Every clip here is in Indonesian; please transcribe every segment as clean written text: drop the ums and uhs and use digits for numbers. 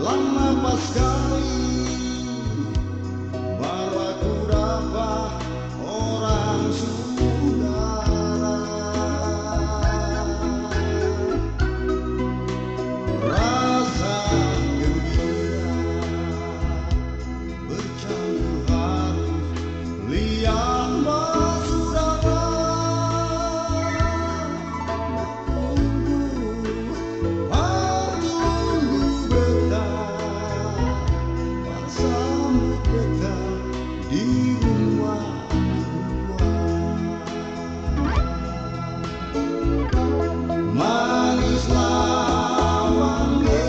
lama sekali baru aku dapat orang saudara. Rasa gembira bercampur haru liang saudara. Di rumah manislah wangi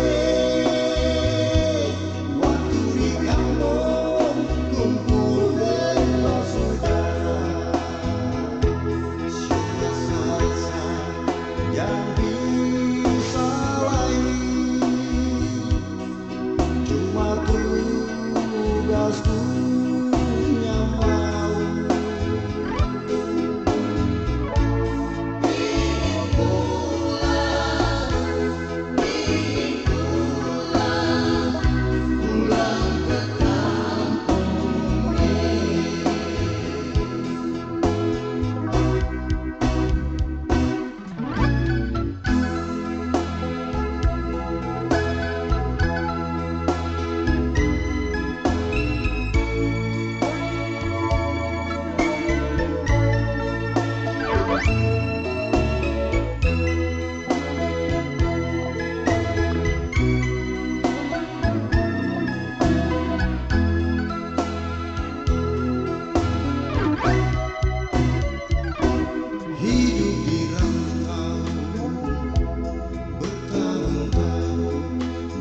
waktu di kampung kumpul dengan saudara. Siapa rasa yang bisa lain, cuma tugasku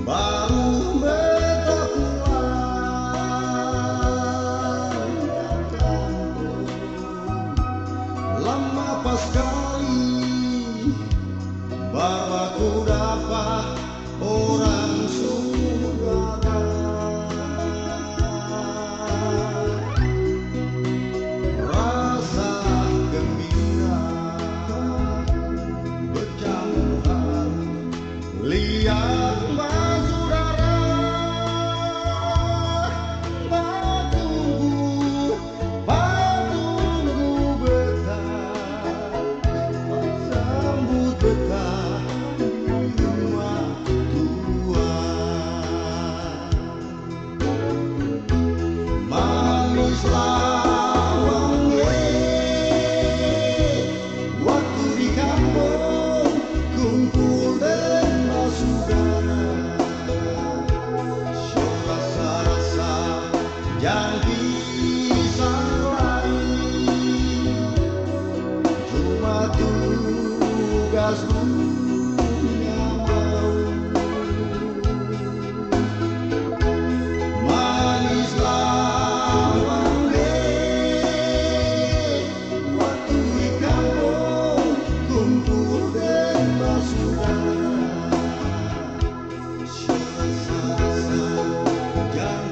baru beta pulang kampung. Lama pas sekali baru aku dapat orang saudara. Rasa gembira bercampur haru lihat yang bisa lain, cuma tugasku yang mau. Manislah wangi waktu di kampung kumpul dengan saudara. Rasa yang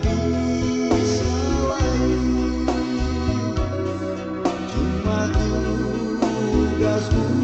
tugasku